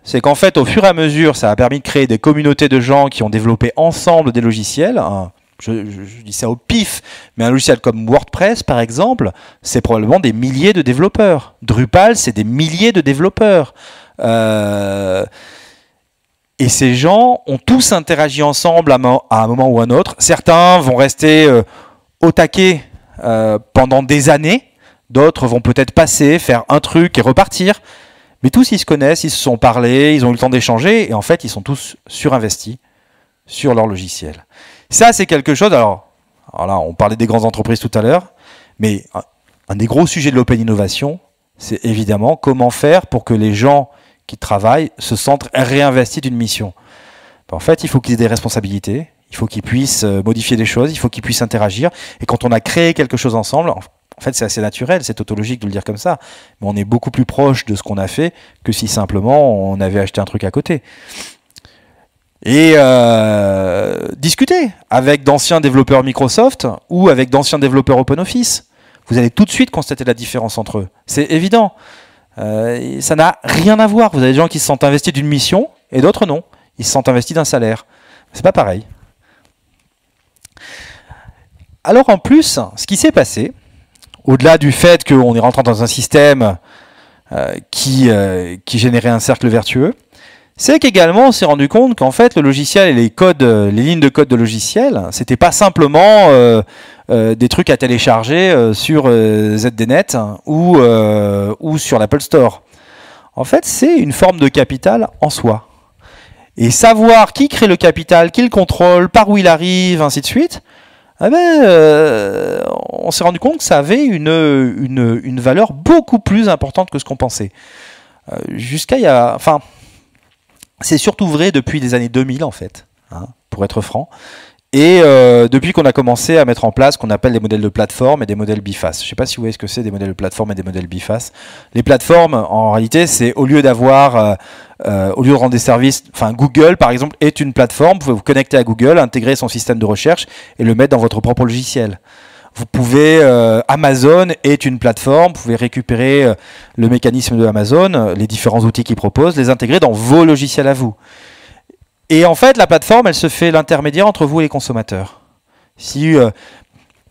c'est qu'en fait, au fur et à mesure, ça a permis de créer des communautés de gens qui ont développé ensemble des logiciels. Je dis ça au pif, mais un logiciel comme WordPress, par exemple, c'est probablement des milliers de développeurs. Drupal, c'est des milliers de développeurs. Et ces gens ont tous interagi ensemble à un moment ou à un autre. Certains vont rester au taquet pendant des années. D'autres vont peut-être passer, faire un truc et repartir. Mais tous, ils se connaissent, ils se sont parlé, ils ont eu le temps d'échanger. Et en fait, ils sont tous surinvestis sur leur logiciel. Ça, c'est quelque chose... Alors là, on parlait des grandes entreprises tout à l'heure. Mais un des gros sujets de l'open innovation, c'est évidemment comment faire pour que les gens qui travaillent se sentent réinvestis d'une mission. En fait, il faut qu'ils aient des responsabilités, il faut qu'ils puissent modifier des choses, il faut qu'ils puissent interagir. Et quand on a créé quelque chose ensemble, en fait, c'est assez naturel, c'est tautologique de le dire comme ça, mais on est beaucoup plus proche de ce qu'on a fait que si simplement on avait acheté un truc à côté. Et discuter avec d'anciens développeurs Microsoft ou avec d'anciens développeurs OpenOffice. Vous allez tout de suite constater la différence entre eux. C'est évident. Ça n'a rien à voir. Vous avez des gens qui se sentent investis d'une mission et d'autres non. Ils se sentent investis d'un salaire. C'est pas pareil. Alors en plus, ce qui s'est passé, au-delà du fait qu'on est rentré dans un système qui générait un cercle vertueux, c'est qu'également on s'est rendu compte qu'en fait le logiciel et les lignes de code de logiciel, c'était pas simplement des trucs à télécharger sur ZDNet ou sur l'Apple Store. En fait, c'est une forme de capital en soi. Et savoir qui crée le capital, qui le contrôle, par où il arrive, ainsi de suite, on s'est rendu compte que ça avait une valeur beaucoup plus importante que ce qu'on pensait. C'est surtout vrai depuis les années 2000 en fait, pour être franc. Et depuis qu'on a commencé à mettre en place ce qu'on appelle des modèles de plateforme et des modèles bifaces. Je ne sais pas si vous voyez ce que c'est des modèles de plateforme et des modèles bifaces. Les plateformes, en réalité, c'est au lieu de rendre des services, Google par exemple est une plateforme, vous pouvez vous connecter à Google, intégrer son système de recherche et le mettre dans votre propre logiciel. Vous pouvez, Amazon est une plateforme, vous pouvez récupérer le mécanisme de Amazon, les différents outils qu'il propose, les intégrer dans vos logiciels à vous. Et en fait, la plateforme, elle se fait l'intermédiaire entre vous et les consommateurs.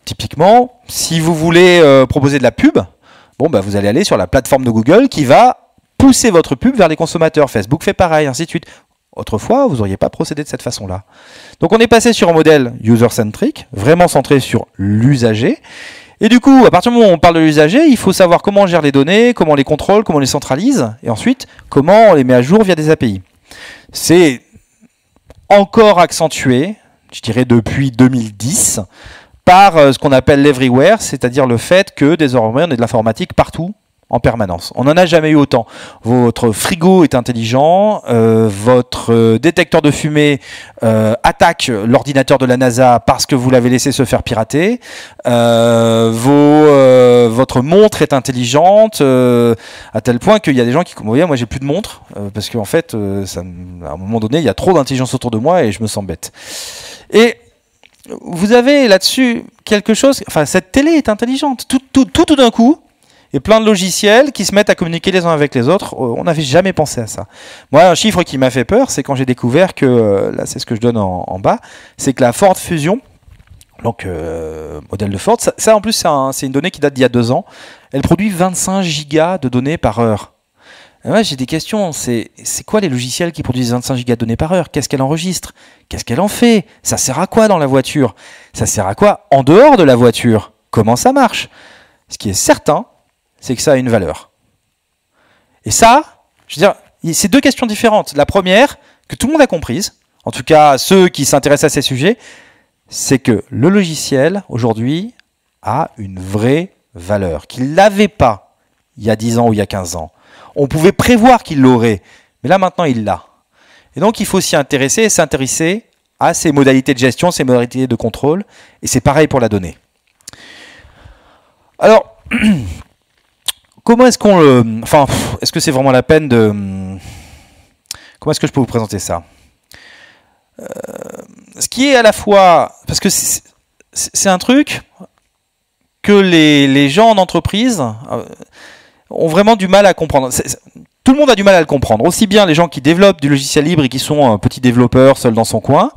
Typiquement, si vous voulez proposer de la pub, vous allez aller sur la plateforme de Google qui va pousser votre pub vers les consommateurs. Facebook fait pareil, ainsi de suite. Autrefois, vous n'auriez pas procédé de cette façon-là. Donc on est passé sur un modèle user-centric, vraiment centré sur l'usager. Et du coup, à partir du moment où on parle de l'usager, il faut savoir comment on gère les données, comment on les contrôle, comment on les centralise, et ensuite, comment on les met à jour via des API. C'est encore accentué, je dirais depuis 2010, par ce qu'on appelle l'everywhere, c'est-à-dire le fait que désormais on a de l'informatique partout, en permanence. On n'en a jamais eu autant. Votre frigo est intelligent, votre détecteur de fumée attaque l'ordinateur de la NASA parce que vous l'avez laissé se faire pirater, votre montre est intelligente, à tel point qu'il y a des gens qui, comme vous voyez, moi j'ai plus de montre, parce qu'en fait, à un moment donné, il y a trop d'intelligence autour de moi et je me sens bête. Et vous avez là-dessus quelque chose, cette télé est intelligente, tout d'un coup, et plein de logiciels qui se mettent à communiquer les uns avec les autres. On n'avait jamais pensé à ça. Moi, un chiffre qui m'a fait peur, c'est quand j'ai découvert que, là c'est ce que je donne en bas, c'est que la Ford Fusion, donc modèle de Ford, ça en plus c'est une donnée qui date d'il y a 2 ans, elle produit 25 gigas de données par heure. Et moi j'ai des questions, c'est quoi les logiciels qui produisent 25 gigas de données par heure? Qu'est-ce qu'elle enregistre? Qu'est-ce qu'elle en fait? Ça sert à quoi dans la voiture? Ça sert à quoi en dehors de la voiture? Comment ça marche? Ce qui est certain, c'est que ça a une valeur. Et ça, je veux dire, c'est 2 questions différentes. La première, que tout le monde a comprise, en tout cas ceux qui s'intéressent à ces sujets, c'est que le logiciel, aujourd'hui, a une vraie valeur, qu'il l'avait pas il y a 10 ans ou il y a 15 ans. On pouvait prévoir qu'il l'aurait, mais là maintenant il l'a. Et donc il faut s'y intéresser et s'intéresser à ces modalités de gestion, ces modalités de contrôle, et c'est pareil pour la donnée. Alors, comment est-ce qu'on le... Enfin, est-ce que c'est vraiment la peine de... Comment est-ce que je peux vous présenter ça? Ce qui est à la fois... Parce que c'est un truc que les gens en entreprise ont vraiment du mal à comprendre. Tout le monde a du mal à le comprendre. Aussi bien les gens qui développent du logiciel libre et qui sont un petit développeur seul dans son coin,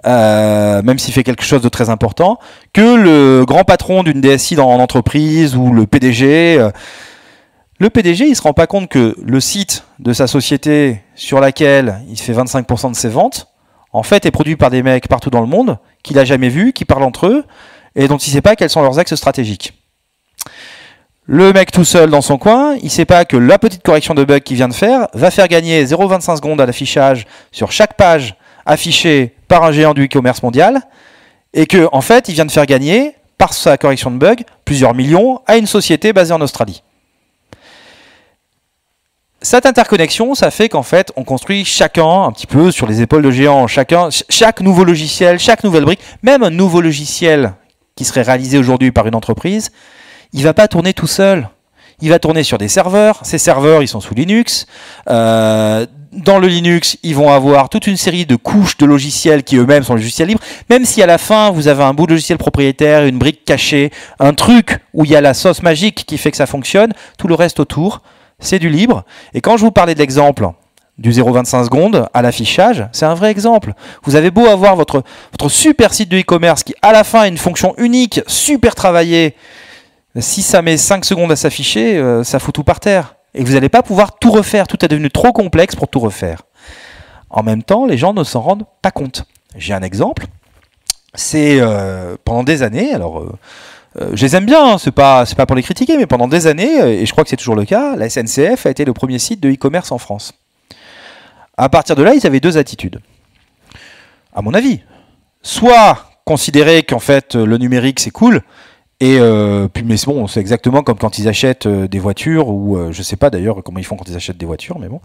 même s'il fait quelque chose de très important, que le grand patron d'une DSI dans l'entreprise ou le PDG. Le PDG, il ne se rend pas compte que le site de sa société sur laquelle il fait 25% de ses ventes, en fait, est produit par des mecs partout dans le monde, qu'il n'a jamais vu, qui parlent entre eux, et dont il ne sait pas quels sont leurs axes stratégiques. Le mec tout seul dans son coin, il ne sait pas que la petite correction de bug qu'il vient de faire va faire gagner 0,25 secondes à l'affichage sur chaque page affichée par un géant du e-commerce mondial, et que en fait, il vient de faire gagner, par sa correction de bug, plusieurs millions à une société basée en Australie. Cette interconnexion, ça fait qu'en fait, on construit chacun un petit peu sur les épaules de géants, chaque nouveau logiciel, chaque nouvelle brique, même un nouveau logiciel qui serait réalisé aujourd'hui par une entreprise, il ne va pas tourner tout seul. Il va tourner sur des serveurs. Ces serveurs, ils sont sous Linux. Dans le Linux, ils vont avoir toute une série de couches de logiciels qui eux-mêmes sont logiciels libres. Même si à la fin, vous avez un bout de logiciel propriétaire, une brique cachée, un truc où il y a la sauce magique qui fait que ça fonctionne, tout le reste autour, c'est du libre. Et quand je vous parlais de l'exemple du 0,25 secondes à l'affichage, c'est un vrai exemple. Vous avez beau avoir votre super site de e-commerce qui, à la fin, a une fonction unique, super travaillée. Si ça met 5 secondes à s'afficher, ça fout tout par terre. Et vous n'allez pas pouvoir tout refaire. Tout est devenu trop complexe pour tout refaire. En même temps, les gens ne s'en rendent pas compte. J'ai un exemple. C'est pendant des années, alors je les aime bien, c'est pas pour les critiquer, mais pendant des années, et je crois que c'est toujours le cas, la SNCF a été le premier site de e-commerce en France. À partir de là, ils avaient deux attitudes. À mon avis, soit considérer qu'en fait le numérique c'est cool, et puis mais bon, c'est exactement comme quand ils achètent des voitures, ou je sais pas d'ailleurs comment ils font quand ils achètent des voitures, mais bon.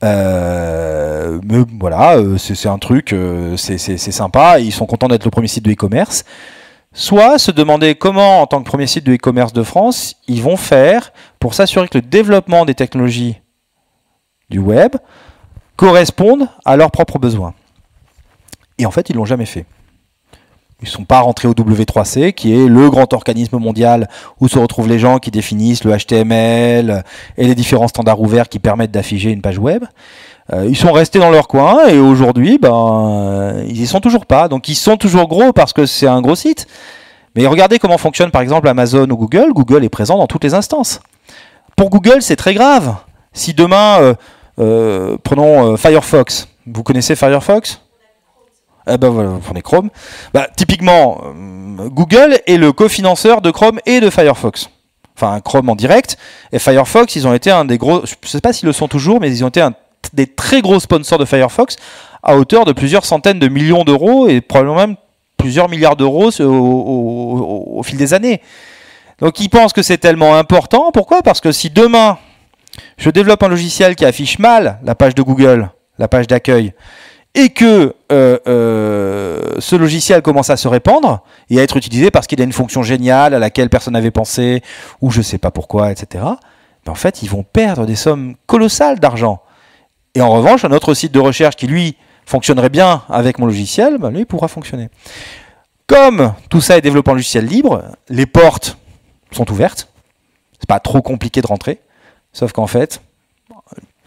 Mais voilà, c'est un truc, c'est sympa, et ils sont contents d'être le premier site de e-commerce. Soit se demander comment, en tant que premier site de e-commerce de France, ils vont faire pour s'assurer que le développement des technologies du web corresponde à leurs propres besoins. Et en fait, ils ne l'ont jamais fait. Ils ne sont pas rentrés au W3C, qui est le grand organisme mondial où se retrouvent les gens qui définissent le HTML et les différents standards ouverts qui permettent d'afficher une page web. Ils sont restés dans leur coin et aujourd'hui, ils y sont toujours pas. Donc ils sont toujours gros parce que c'est un gros site. Mais regardez comment fonctionne par exemple Amazon ou Google. Google est présent dans toutes les instances. Pour Google, c'est très grave. Si demain, prenons Firefox. Vous connaissez Firefox ? Voilà, vous prenez Chrome. Typiquement, Google est le cofinanceur de Chrome et de Firefox. Enfin, Chrome en direct. Et Firefox, ils ont été un des gros... Je ne sais pas s'ils le sont toujours, mais ils ont été des très gros sponsors de Firefox à hauteur de plusieurs centaines de millions d'euros et probablement même plusieurs milliards d'euros au fil des années. Donc ils pensent que c'est tellement important. Pourquoi ? Parce que si demain, je développe un logiciel qui affiche mal la page de Google, la page d'accueil, et que ce logiciel commence à se répandre et à être utilisé parce qu'il a une fonction géniale à laquelle personne n'avait pensé, ou je ne sais pas pourquoi, etc., en fait, ils vont perdre des sommes colossales d'argent. Et en revanche, un autre site de recherche qui, lui, fonctionnerait bien avec mon logiciel, lui, pourra fonctionner. Comme tout ça est développé en logiciel libre, les portes sont ouvertes. C'est pas trop compliqué de rentrer. Sauf qu'en fait,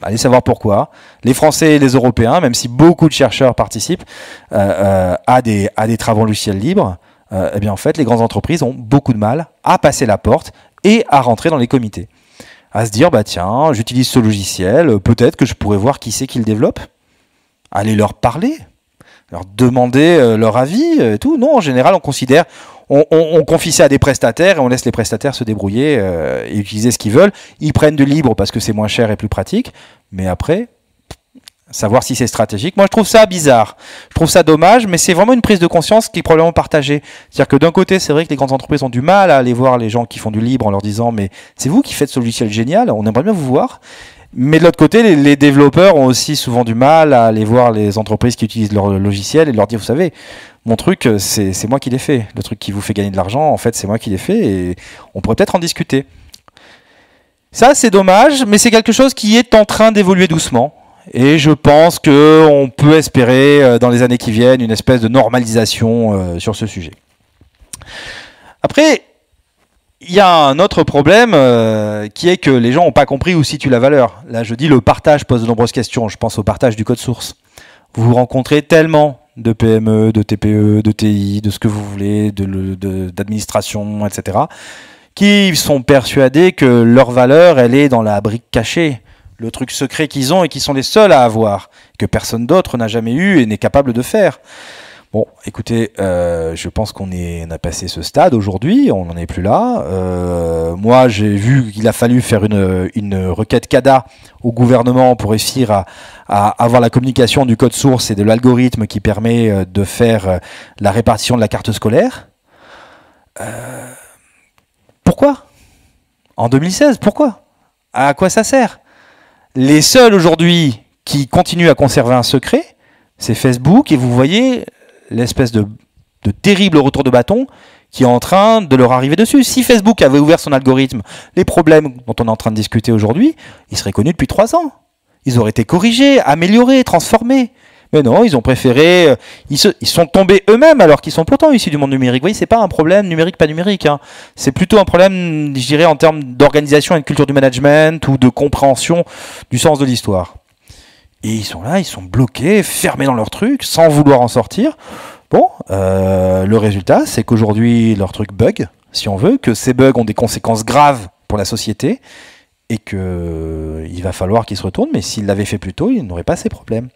allez savoir pourquoi, les Français et les Européens, même si beaucoup de chercheurs participent à des travaux en logiciel libre, eh bien en fait, les grandes entreprises ont beaucoup de mal à passer la porte et à rentrer dans les comités. À se dire, tiens, j'utilise ce logiciel, peut-être que je pourrais voir qui c'est qui le développe. Allez leur parler, leur demander leur avis, et tout. Non, en général, on considère, on confie ça à des prestataires et on laisse les prestataires se débrouiller et utiliser ce qu'ils veulent. Ils prennent du libre parce que c'est moins cher et plus pratique, mais après, savoir si c'est stratégique. Moi, je trouve ça bizarre. Je trouve ça dommage, mais c'est vraiment une prise de conscience qui est probablement partagée. C'est-à-dire que d'un côté, c'est vrai que les grandes entreprises ont du mal à aller voir les gens qui font du libre en leur disant « mais c'est vous qui faites ce logiciel génial, on aimerait bien vous voir ». Mais de l'autre côté, les développeurs ont aussi souvent du mal à aller voir les entreprises qui utilisent leur logiciel et leur dire « vous savez, mon truc, c'est moi qui l'ai fait. Le truc qui vous fait gagner de l'argent, en fait, c'est moi qui l'ai fait et on pourrait peut-être en discuter ». Ça, c'est dommage, mais c'est quelque chose qui est en train d'évoluer doucement. Et je pense qu'on peut espérer, dans les années qui viennent, une espèce de normalisation sur ce sujet. Après, il y a un autre problème qui est que les gens n'ont pas compris où situe la valeur. Là, je dis le partage pose de nombreuses questions. Je pense au partage du code source. Vous rencontrez tellement de PME, de TPE, de TI, de ce que vous voulez, d'administration, etc., qui sont persuadés que leur valeur, elle est dans la brique cachée, le truc secret qu'ils ont et qui sont les seuls à avoir, que personne d'autre n'a jamais eu et n'est capable de faire. Bon, écoutez, je pense qu'on a passé ce stade aujourd'hui, on n'en est plus là. Moi, j'ai vu qu'il a fallu faire une requête CADA au gouvernement pour réussir à avoir la communication du code source et de l'algorithme qui permet de faire la répartition de la carte scolaire. Pourquoi ? En 2016, pourquoi ? À quoi ça sert ? Les seuls aujourd'hui qui continuent à conserver un secret, c'est Facebook, et vous voyez l'espèce de terrible retour de bâton qui est en train de leur arriver dessus. Si Facebook avait ouvert son algorithme, les problèmes dont on est en train de discuter aujourd'hui, ils seraient connus depuis 3 ans. Ils auraient été corrigés, améliorés, transformés. Mais non, ils ont préféré... Ils sont tombés eux-mêmes alors qu'ils sont pourtant issus du monde numérique. Vous voyez, c'est pas un problème numérique, pas numérique. Hein. C'est plutôt un problème, je dirais, en termes d'organisation et de culture du management ou de compréhension du sens de l'histoire. Et ils sont là, ils sont bloqués, fermés dans leur truc, sans vouloir en sortir. Bon, le résultat, c'est qu'aujourd'hui, leur truc bug, si on veut, que ces bugs ont des conséquences graves pour la société et qu'il va falloir qu'ils se retournent. Mais s'ils l'avaient fait plus tôt, ils n'auraient pas ces problèmes.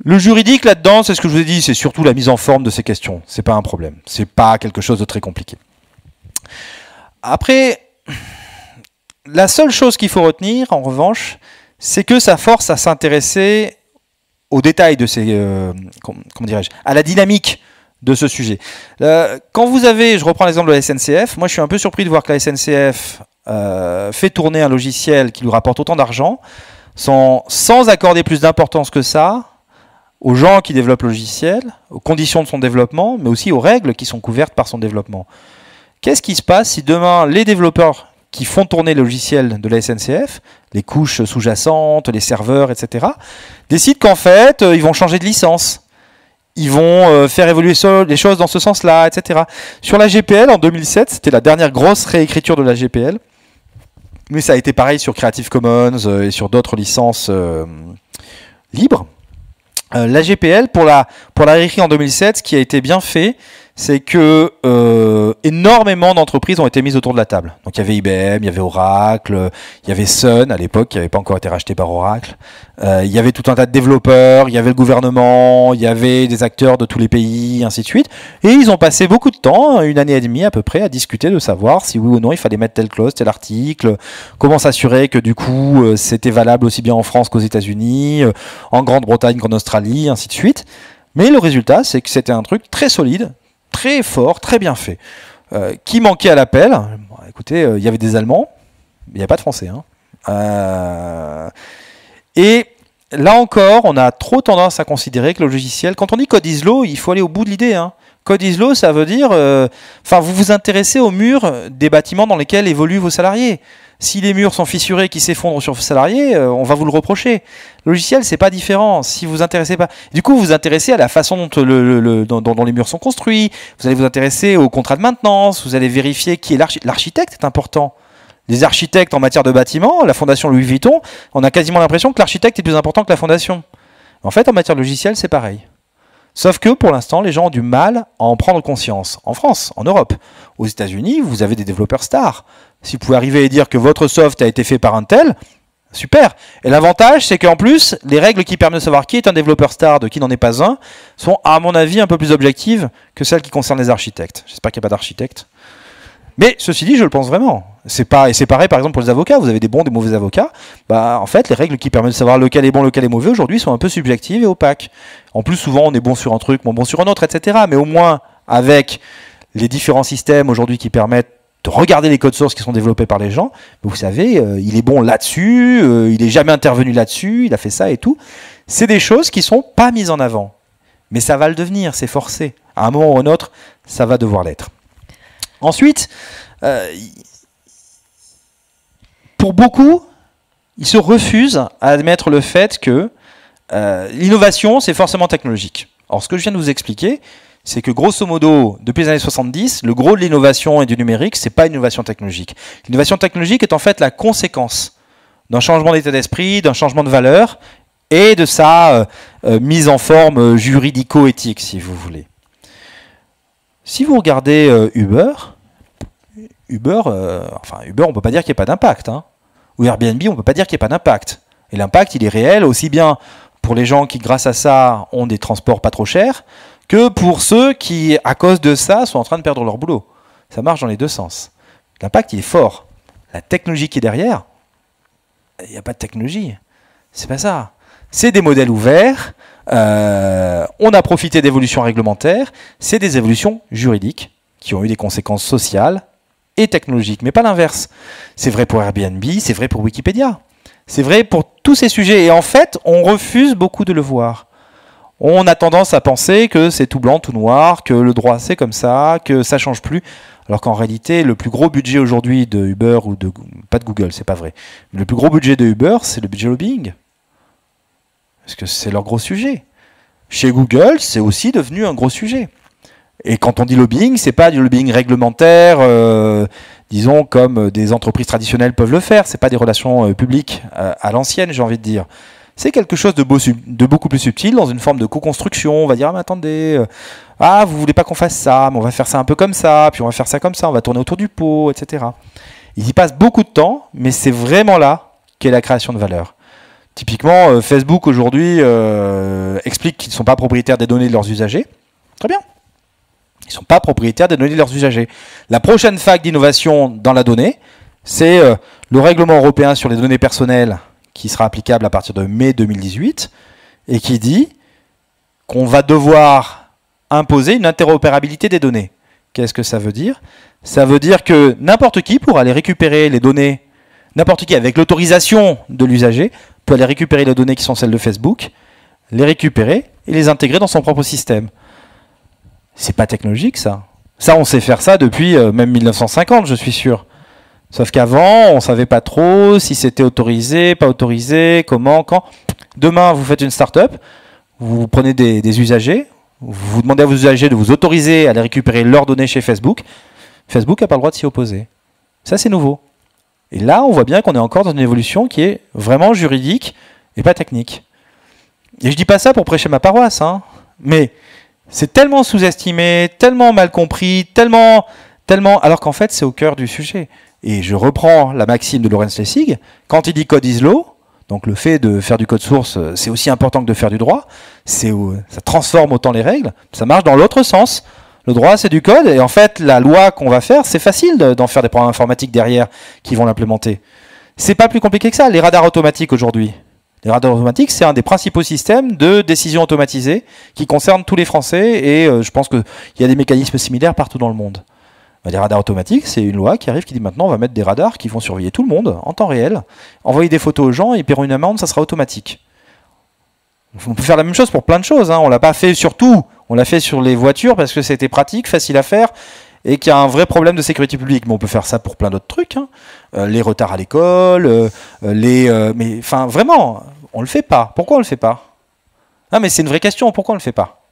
Le juridique là-dedans, c'est ce que je vous ai dit, c'est surtout la mise en forme de ces questions. C'est pas un problème. C'est pas quelque chose de très compliqué. Après, la seule chose qu'il faut retenir, en revanche, c'est que ça force à s'intéresser aux détails de ces, comment dirais-je, à la dynamique de ce sujet. Quand vous avez, je reprends l'exemple de la SNCF, moi je suis un peu surpris de voir que la SNCF fait tourner un logiciel qui lui rapporte autant d'argent sans accorder plus d'importance que ça aux gens qui développent le logiciel, aux conditions de son développement, mais aussi aux règles qui sont couvertes par son développement. Qu'est-ce qui se passe si demain les développeurs qui font tourner le logiciel de la SNCF, les couches sous-jacentes, les serveurs, etc., décident qu'en fait, ils vont changer de licence. Ils vont faire évoluer les choses dans ce sens-là, etc. Sur la GPL, en 2007, c'était la dernière grosse réécriture de la GPL. Mais ça a été pareil sur Creative Commons et sur d'autres licences libres. La GPL, pour la réécrire en 2007, ce qui a été bien fait, c'est que énormément d'entreprises ont été mises autour de la table. Donc il y avait IBM, il y avait Oracle, il y avait Sun à l'époque, qui n'avait pas encore été racheté par Oracle. Il y avait tout un tas de développeurs, il y avait le gouvernement, il y avait des acteurs de tous les pays, ainsi de suite. Et ils ont passé beaucoup de temps, 1 année et demie à peu près, à discuter de savoir si oui ou non il fallait mettre telle clause, tel article, comment s'assurer que du coup c'était valable aussi bien en France qu'aux États-Unis, en Grande-Bretagne qu'en Australie, ainsi de suite. Mais le résultat, c'est que c'était un truc très solide, très fort, très bien fait, qui manquait à l'appel. Bon, écoutez, il y avait des Allemands, mais il n'y a pas de Français. Hein. Et là encore, on a trop tendance à considérer que le logiciel, quand on dit code is law, il faut aller au bout de l'idée. Hein. Code is law, ça veut dire, vous vous intéressez aux murs des bâtiments dans lesquels évoluent vos salariés. Si les murs sont fissurés qui s'effondrent sur vos salariés, on va vous le reprocher. Le logiciel, c'est pas différent. Si vous vous intéressez pas, du coup, vous vous intéressez à la façon dont les murs sont construits. Vous allez vous intéresser au contrat de maintenance. Vous allez vérifier qui est l'architecte. Est important. Les architectes en matière de bâtiment, la fondation Louis Vuitton, on a quasiment l'impression que l'architecte est plus important que la fondation. En fait, en matière de logiciel, c'est pareil. Sauf que pour l'instant, les gens ont du mal à en prendre conscience. En France, en Europe, aux États-Unis, vous avez des développeurs stars. Si vous pouvez arriver et dire que votre soft a été fait par un tel, super. Et l'avantage, c'est qu'en plus, les règles qui permettent de savoir qui est un développeur star, de qui n'en est pas un, sont, à mon avis, un peu plus objectives que celles qui concernent les architectes. J'espère qu'il n'y a pas d'architectes. Mais ceci dit, je le pense vraiment. Et c'est pareil par exemple pour les avocats, vous avez des bons, des mauvais avocats. Bah, en fait, les règles qui permettent de savoir lequel est bon, lequel est mauvais aujourd'hui sont un peu subjectives et opaques. En plus, souvent, on est bon sur un truc, moins bon sur un autre, etc. Mais au moins, avec les différents systèmes aujourd'hui qui permettent de regarder les codes sources qui sont développés par les gens, vous savez, il est bon là-dessus, il n'est jamais intervenu là-dessus, il a fait ça et tout. C'est des choses qui ne sont pas mises en avant. Mais ça va le devenir, c'est forcé. À un moment ou à un autre, ça va devoir l'être. Ensuite, pour beaucoup, ils se refusent à admettre le fait que l'innovation, c'est forcément technologique. Alors, ce que je viens de vous expliquer, c'est que grosso modo, depuis les années 70, le gros de l'innovation et du numérique, c'est pas une innovation technologique. L'innovation technologique est en fait la conséquence d'un changement d'état d'esprit, d'un changement de valeur et de sa mise en forme juridico-éthique, si vous voulez. Si vous regardez Uber, on peut pas dire qu'il n'y ait pas d'impact. Hein. Ou Airbnb, on peut pas dire qu'il n'y ait pas d'impact. Et l'impact, il est réel, aussi bien pour les gens qui, grâce à ça, ont des transports pas trop chers, que pour ceux qui, à cause de ça, sont en train de perdre leur boulot. Ça marche dans les deux sens. L'impact, il est fort. La technologie qui est derrière, il n'y a pas de technologie. C'est pas ça. C'est des modèles ouverts. On a profité d'évolutions réglementaires. C'est des évolutions juridiques qui ont eu des conséquences sociales et technologiques, mais pas l'inverse. C'est vrai pour Airbnb, c'est vrai pour Wikipédia. C'est vrai pour tous ces sujets. Et en fait, on refuse beaucoup de le voir. On a tendance à penser que c'est tout blanc, tout noir, que le droit c'est comme ça, que ça change plus. Alors qu'en réalité, le plus gros budget aujourd'hui de Uber ou de... Pas de Google, c'est pas vrai. Mais le plus gros budget de Uber, c'est le budget lobbying. Parce que c'est leur gros sujet. Chez Google, c'est aussi devenu un gros sujet. Et quand on dit lobbying, c'est pas du lobbying réglementaire, disons comme des entreprises traditionnelles peuvent le faire. C'est pas des relations publiques à l'ancienne, j'ai envie de dire. C'est quelque chose de beaucoup plus subtil, dans une forme de co-construction. On va dire, ah mais attendez, vous voulez pas qu'on fasse ça, mais on va faire ça un peu comme ça, puis on va faire ça comme ça, on va tourner autour du pot, etc. Ils y passent beaucoup de temps, mais c'est vraiment là qu'est la création de valeur. Typiquement, Facebook aujourd'hui explique qu'ils ne sont pas propriétaires des données de leurs usagers. Très bien. Ils ne sont pas propriétaires des données de leurs usagers. La prochaine vague d'innovation dans la donnée, c'est le règlement européen sur les données personnelles qui sera applicable à partir de mai 2018 et qui dit qu'on va devoir imposer une interopérabilité des données. Qu'est-ce que ça veut dire? Ça veut dire que n'importe qui pourra aller récupérer les données, n'importe qui avec l'autorisation de l'usager peut aller récupérer les données qui sont celles de Facebook, les récupérer et les intégrer dans son propre système. C'est pas technologique ça. Ça, on sait faire ça depuis même 1950, je suis sûr. Sauf qu'avant, on savait pas trop si c'était autorisé, pas autorisé, comment, quand. Demain, vous faites une start-up, vous prenez des usagers, vous demandez à vos usagers de vous autoriser à aller récupérer leurs données chez Facebook. Facebook n'a pas le droit de s'y opposer. Ça, c'est nouveau. Et là, on voit bien qu'on est encore dans une évolution qui est vraiment juridique et pas technique. Et je dis pas ça pour prêcher ma paroisse, hein, mais c'est tellement sous-estimé, tellement mal compris, tellement, alors qu'en fait, c'est au cœur du sujet. Et je reprends la maxime de Lawrence Lessig, quand il dit code is law, donc le fait de faire du code source, c'est aussi important que de faire du droit, ça transforme autant les règles, ça marche dans l'autre sens. Le droit, c'est du code, et en fait, la loi qu'on va faire, c'est facile d'en faire des programmes informatiques derrière qui vont l'implémenter. C'est pas plus compliqué que ça, les radars automatiques aujourd'hui. Les radars automatiques, c'est un des principaux systèmes de décision automatisée qui concerne tous les Français, et je pense qu'il y a des mécanismes similaires partout dans le monde. Les radars automatiques, c'est une loi qui arrive qui dit maintenant on va mettre des radars qui vont surveiller tout le monde en temps réel, envoyer des photos aux gens et paieront une amende, ça sera automatique. On peut faire la même chose pour plein de choses, hein. On l'a pas fait sur tout, on l'a fait sur les voitures parce que c'était pratique, facile à faire et qu'il y a un vrai problème de sécurité publique. Mais on peut faire ça pour plein d'autres trucs, hein. Les retards à l'école, mais enfin vraiment, on le fait pas. Pourquoi on le fait pas? Ah mais c'est une vraie question, pourquoi on le fait pas?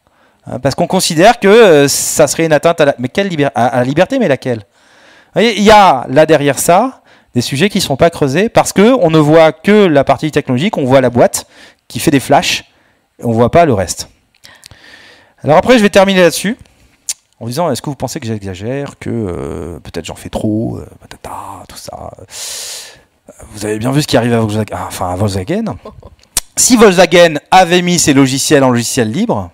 Parce qu'on considère que ça serait une atteinte à la liberté, mais laquelle? Vous voyez, il y a là derrière ça des sujets qui ne sont pas creusés parce qu'on ne voit que la partie technologique, on voit la boîte qui fait des flashs, et on ne voit pas le reste. Alors après, je vais terminer là-dessus en disant, est-ce que vous pensez que j'exagère, que peut-être j'en fais trop, tout ça. Vous avez bien vu ce qui arrive à Volkswagen. Si Volkswagen avait mis ses logiciels en logiciel libre,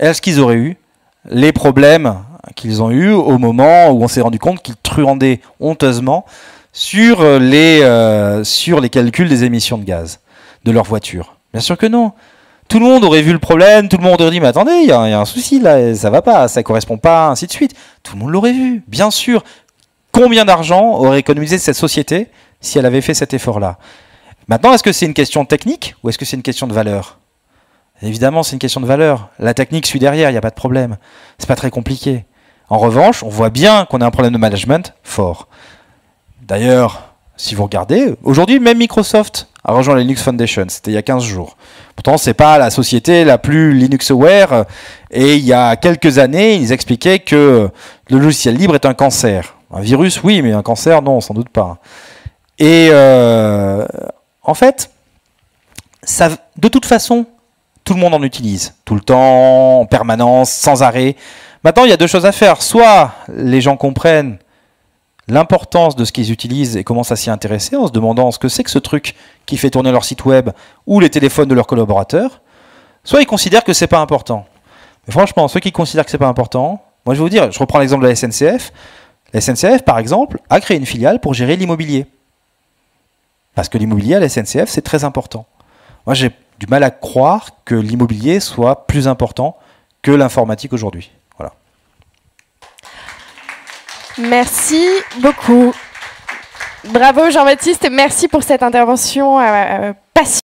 est-ce qu'ils auraient eu les problèmes qu'ils ont eu au moment où on s'est rendu compte qu'ils truandaient honteusement sur les calculs des émissions de gaz de leur voiture? Bien sûr que non. Tout le monde aurait vu le problème, tout le monde aurait dit mais attendez, il y a un souci là, ça va pas, ça correspond pas, ainsi de suite. Tout le monde l'aurait vu, bien sûr. Combien d'argent aurait économisé cette société si elle avait fait cet effort-là? Maintenant, est-ce que c'est une question technique ou est-ce que c'est une question de valeur? Évidemment, c'est une question de valeur. La technique suit derrière, il n'y a pas de problème. C'est pas très compliqué. En revanche, on voit bien qu'on a un problème de management fort. D'ailleurs, si vous regardez, aujourd'hui, même Microsoft a rejoint la Linux Foundation. C'était il y a 15 jours. Pourtant, c'est pas la société la plus Linux-aware. Et il y a quelques années, ils expliquaient que le logiciel libre est un cancer. Un virus, oui, mais un cancer, non, sans doute pas. Et en fait, ça, de toute façon, tout le monde en utilise. Tout le temps, en permanence, sans arrêt. Maintenant, il y a deux choses à faire. Soit les gens comprennent l'importance de ce qu'ils utilisent et commencent à s'y intéresser en se demandant ce que c'est que ce truc qui fait tourner leur site web ou les téléphones de leurs collaborateurs, soit ils considèrent que c'est pas important. Mais franchement, ceux qui considèrent que c'est pas important, moi je vais vous dire, je reprends l'exemple de la SNCF. La SNCF, par exemple, a créé une filiale pour gérer l'immobilier. Parce que l'immobilier à la SNCF, c'est très important. Moi, j'ai du mal à croire que l'immobilier soit plus important que l'informatique aujourd'hui. Voilà. Merci beaucoup. Bravo Jean-Baptiste et merci pour cette intervention passionnante.